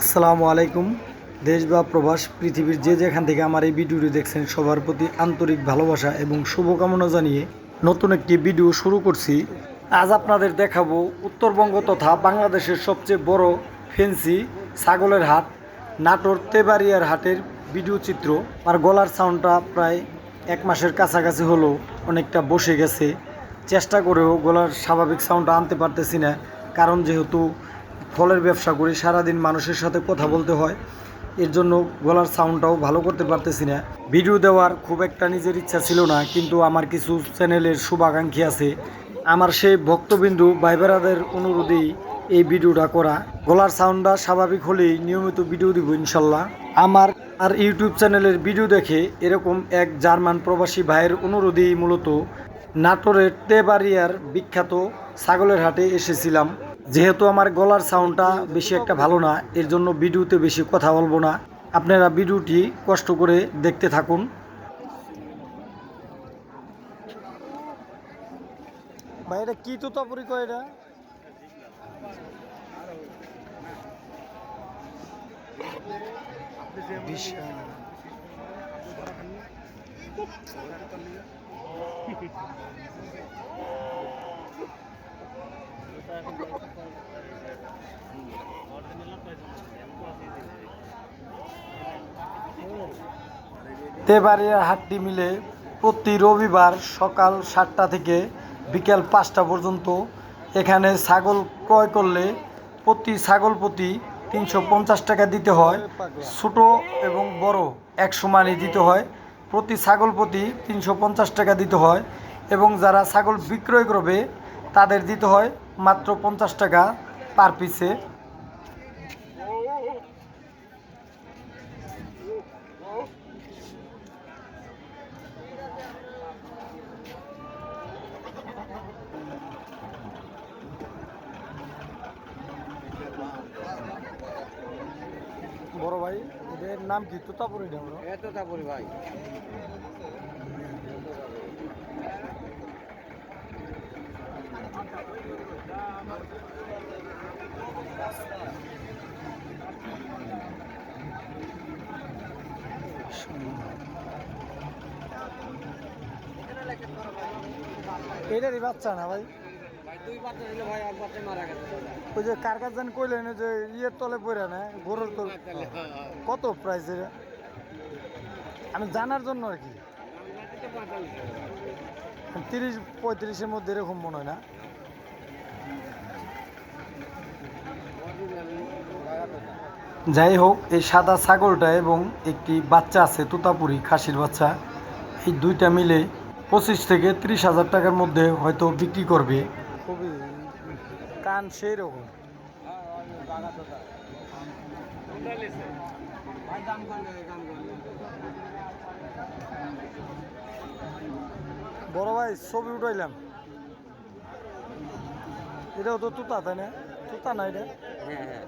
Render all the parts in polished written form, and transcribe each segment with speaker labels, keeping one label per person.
Speaker 1: আসসালামু আলাইকুম। দেশ বা প্রবাস পৃথিবীর যে যেখান থেকে আমার এই ভিডিওটি দেখছেন সবার প্রতি আন্তরিক ভালোবাসা এবং শুভকামনা জানিয়ে নতুন একটি ভিডিও শুরু করছি। আজ আপনাদের দেখাবো উত্তরবঙ্গ তথা বাংলাদেশের সবচেয়ে বড় ফেন্সি ছাগলের হাট নাটোর তেবাড়িয়ার হাটের ভিডিও চিত্র। আর গলার সাউন্ডটা প্রায় 1 মাসের কাছাকাছি হলো, অনেকটা বসে গেছে। চেষ্টা করেও গলার স্বাভাবিক সাউন্ডটা আনতে পারতেছি না, কারণ যেহেতু ফলের ব্যবসা করি, সারাদিন মানুষের সাথে কথা বলতে হয়, এর জন্য গলার সাউন্ডটাও ভালো করতে পারতেছি না। ভিডিও দেওয়ার খুব একটা নিজের ইচ্ছা ছিল না, কিন্তু আমার কিছু চ্যানেলের শুভাকাঙ্ক্ষী আছে, আমার সেই ভক্তবিন্দু ভাইবেরাদের অনুরোধেই এই ভিডিওটা করা। গলার সাউন্ডটা স্বাভাবিক হলেই নিয়মিত ভিডিও দিব ইনশাল্লাহ। আমার আর ইউটিউব চ্যানেলের ভিডিও দেখে এরকম এক জার্মান প্রবাসী ভাইয়ের অনুরোধেই মূলত নাটোরের তেবাড়িয়ার বিখ্যাত ছাগলের হাটে এসেছিলাম। যেহেতু আমার গলার সাউন্ডটা বেশি একটা ভালো না, এর জন্য ভিডিওতে বেশি কথা বলবো না। আপনারা ভিডিওটি কষ্ট করে দেখতে থাকুন। ভাই এটা কি তোতাপুরি কয় এটা? তেবাড়িয়া হাটটি মিলে প্রতি রবিবার সকাল 7টা থেকে বিকেল 5টা পর্যন্ত এখানে ছাগল ক্রয় করলে প্রতি ছাগল প্রতি 350 টাকা দিতে হয়। ছোট এবং বড় এক সমানই দিতে হয়। প্রতি ছাগল প্রতি 350 টাকা দিতে হয়, এবং যারা ছাগল বিক্রয় করবে তাদের দিতে হয় মাত্র 50 টাকা পার পিসে। বড় ভাই, এদের নাম কি? তোতাপুরি না?
Speaker 2: তোতাপুরি ভাই।
Speaker 1: এটারই বাচ্চা না ভাই?
Speaker 2: দুই বাচ্চা ছিল ভাই, এক বাচ্চা মারা গেছে।
Speaker 1: ওই যে কার কাছে কইলেন যে ইয়ের তলে পড়ে না, গরুর তলে। কত প্রাইস এটা? আমি জানার জন্য আর কি। 30-35-এর মধ্যে এরকম মনে হয় না? যাই হোক, এই সাদা ছাগলটা এবং একটি বাচ্চা আছে তোতাপুরি খাসির বাচ্চা, এই দুইটা মিলে 25 থেকে 30 হাজার টাকার মধ্যে হয়তো বিক্রি করবে। খুবই কান সেই রকম। বড় ভাই ছবি উঠাইলাম। এটাও তো তুতা, তাই না? তুতা না এটা?
Speaker 2: হ্যাঁ হ্যাঁ।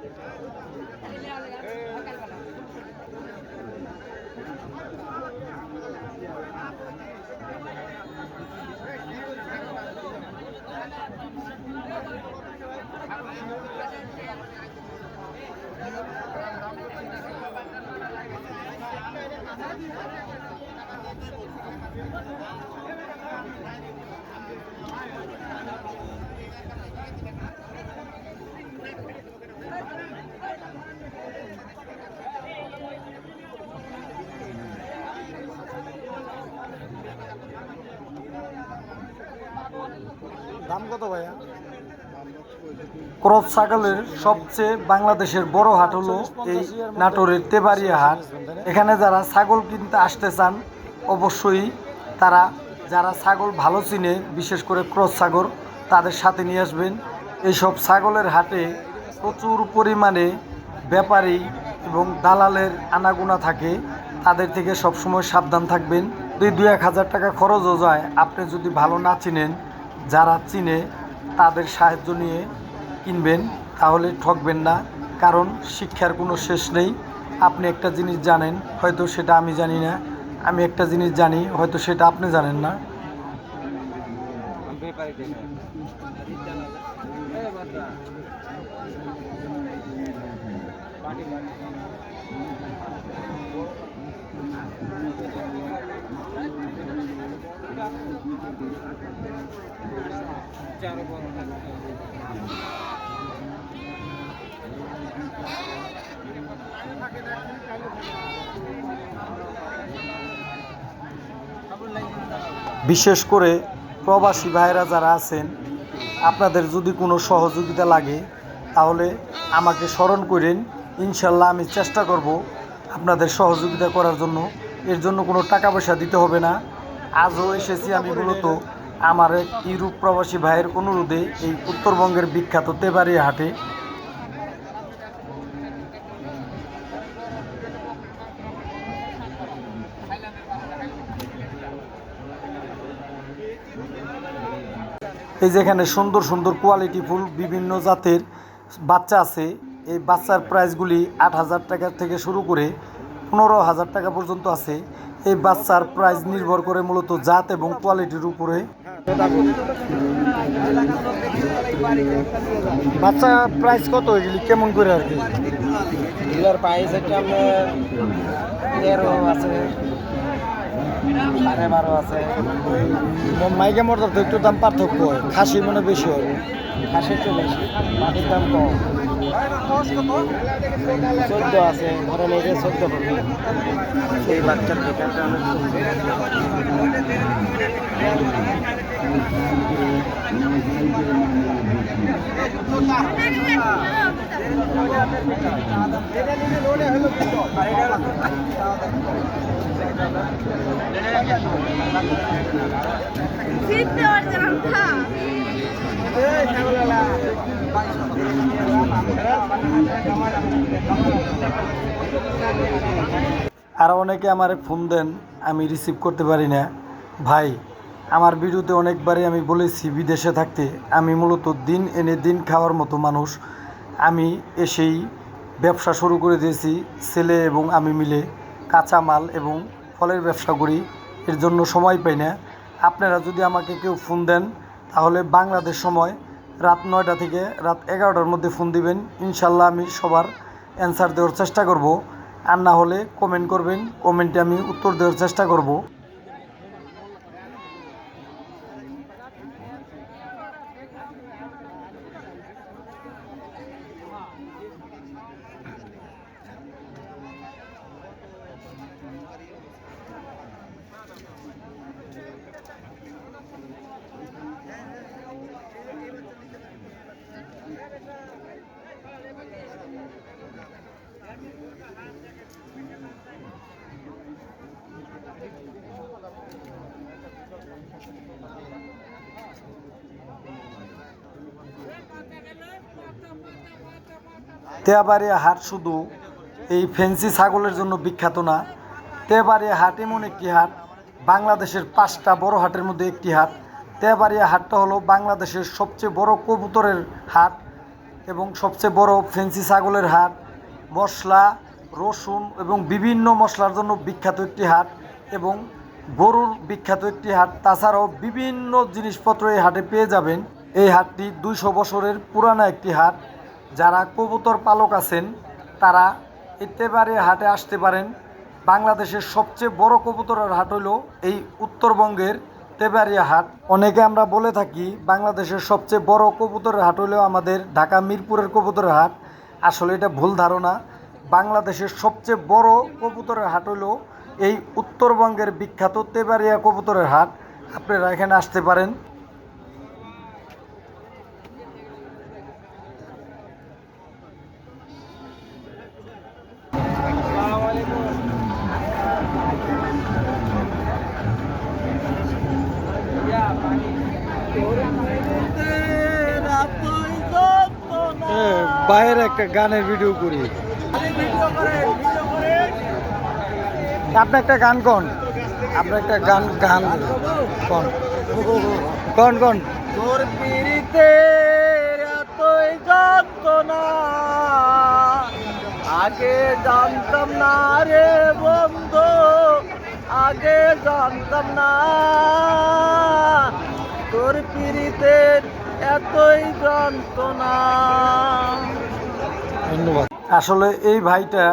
Speaker 1: দাম কত ভাইয়া? ক্রস ছাগলের সবচেয়ে বাংলাদেশের বড় হাট হলো এই নাটোরের তেবাড়িয়া হাট। এখানে যারা ছাগল কিনতে আসতে চান, অবশ্যই তারা যারা ছাগল ভালো চিনে, বিশেষ করে ক্রস ছাগল, তাদের সাথে নিয়ে আসবেন। এইসব ছাগলের হাটে প্রচুর পরিমাণে ব্যাপারী এবং দালালের আনাগোনা থাকে, তাদের থেকে সবসময় সাবধান থাকবেন। 2-1 হাজার টাকা খরচও যায় আপনি যদি ভালো না চিনেন। যারা চিনে তাদের সাহায্য নিয়ে কিনবেন, তাহলে ঠকবেন না, কারণ শিক্ষার কোনো শেষ নেই। আপনি একটা জিনিস জানেন, হয়তো সেটা আমি জানি না। আমি একটা জিনিস জানি, হয়তো সেটা আপনি জানেন না। বিশেষ করে প্রবাসী ভাইরা যারা আছেন, আপনাদের যদি কোনো সহযোগিতা লাগে তাহলে আমাকে স্মরণ করেন। ইনশাল্লাহ আমি চেষ্টা করব আপনাদের সহযোগিতা করার জন্য। এর জন্য কোনো টাকা পয়সা দিতে হবে না। আজও এসেছি আমি মূলত আমার এক ইউরোপ প্রবাসী ভাইয়ের অনুরোধে এই উত্তরবঙ্গের বিখ্যাত তেবাড়িয়া হাটে। এই যেখানে সুন্দর সুন্দর কোয়ালিটিফুল বিভিন্ন জাতের বাচ্চা আছে। এই বাচ্চার প্রাইসগুলি 8,000 টাকা থেকে শুরু করে 15,000 টাকা পর্যন্ত আছে। এই বাচ্চার প্রাইস নির্ভর করে মূলত জাত এবং কোয়ালিটির উপরে। বাচ্চা প্রাইস কত এগুলি কেমন করে আর কি?
Speaker 2: এগুলোর প্রাইস একটা আপনার 13 আছে, 12.5 আছে।
Speaker 1: মাইকা মর্দার তো একটু দাম পার্থক্য হয়, খাসি মানে বেশি হবে।
Speaker 2: খাসি একটু বেশি, মাটির দাম কম। 14 আছে, ধরেন এই যে 14 করবে এই বাচ্চার ঠিকাটা অনেক
Speaker 1: আর অনেকে আমার ফোন দেন, আমি রিসিভ করতে পারি না। ভাই, আমার ভিডিওতে অনেকবারই আমি বলেছি বিদেশে থাকতে আমি মূলত দিন এনে দিন খাওয়ার মতো মানুষ। আমি এসেই ব্যবসা শুরু করে দিয়েছি। ছেলে এবং আমি মিলে কাঁচামাল এবং ফলের ব্যবসা করি, এর জন্য সময় পাই না। আপনারা যদি আমাকে কেউ ফোন দেন তাহলে বাংলাদেশ সময় রাত 9টা থেকে রাত 11টার মধ্যে ফোন দিবেন। ইনশাল্লাহ আমি সবার অ্যান্সার দেওয়ার চেষ্টা করব। আর না হলে কমেন্ট করবেন, কমেন্টে আমি উত্তর দেওয়ার চেষ্টা করব। তেবাড়িয়া হাট শুধু এই ফ্যান্সি ছাগলের জন্য বিখ্যাত না। তেবাড়িয়া হাট এমন একটি হাট, বাংলাদেশের 5টা বড় হাটের মধ্যে একটি হাট। তেবাড়িয়া হাটটা হলো বাংলাদেশের সবচেয়ে বড় কবুতরের হাট এবং সবচেয়ে বড় ফ্যান্সি ছাগলের হাট। মশলা, রসুন এবং বিভিন্ন মশলার জন্য বিখ্যাত একটি হাট এবং গরুর বিখ্যাত একটি হাট। তাছাড়াও বিভিন্ন জিনিসপত্র এই হাটে পেয়ে যাবেন। এই হাটটি 200 বছরের পুরানো একটি হাট। যারা কবুতর পালক আছেন তারা এই তেবাড়িয়া হাটে আসতে পারেন। বাংলাদেশের সবচেয়ে বড় কবুতরের হাট হলো এই উত্তরবঙ্গের তেবাড়িয়া হাট। অনেকে আমরা বলে থাকি বাংলাদেশের সবচেয়ে বড় কবুতরের হাট হলো আমাদের ঢাকা মিরপুরের কবুতরের হাট। আসলে এটা ভুল ধারণা। বাংলাদেশের সবচেয়ে বড় কবুতরের হাট হলো এই উত্তরবঙ্গের বিখ্যাত তেবাড়িয়া কবুতরের হাট। আপনারা এখানে আসতে পারেন। বাইরে একটা গানের ভিডিও করি। আপনি একটা গান কোন, আপনার একটা গান গান কোন কোন কোন
Speaker 2: তোর পিড়িতে এতই যন্ত্রণা আগে জানতাম না রে বন্ধু, আগে জানতাম না তোর পিড়িতে এতই যন্ত্রণা।
Speaker 1: ধন্যবাদ। আসলে এই ভাইটা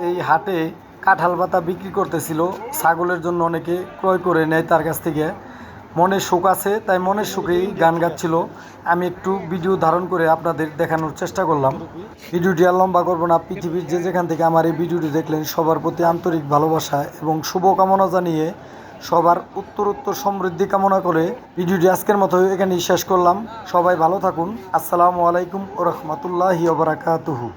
Speaker 1: এই হাটে কাঁঠাল পাতা বিক্রি করতেছিল, ছাগলের জন্য অনেকে ক্রয় করে নেয় তার কাছ থেকে। মনের সুখ আছে, তাই মনের সুখেই গান গাচ্ছিল। আমি একটু ভিডিও ধারণ করে আপনাদের দেখানোর চেষ্টা করলাম। ভিডিওটি আর লম্বা করবো না। পৃথিবীর যে যেখান থেকে আমার এই ভিডিওটি দেখলেন সবার প্রতি আন্তরিক ভালোবাসা এবং শুভকামনা জানিয়ে সবার উত্তর সমৃদ্ধি কামনা করে ভিডিওটি আজকের মতো এখানেই শেষ করলাম। সবাই ভালো থাকুন। আসসালামু আলাইকুম ওয়া রাহমাতুল্লাহি ওয়া বারাকাতুহু।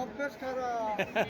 Speaker 2: অভ্যাস খারাপ।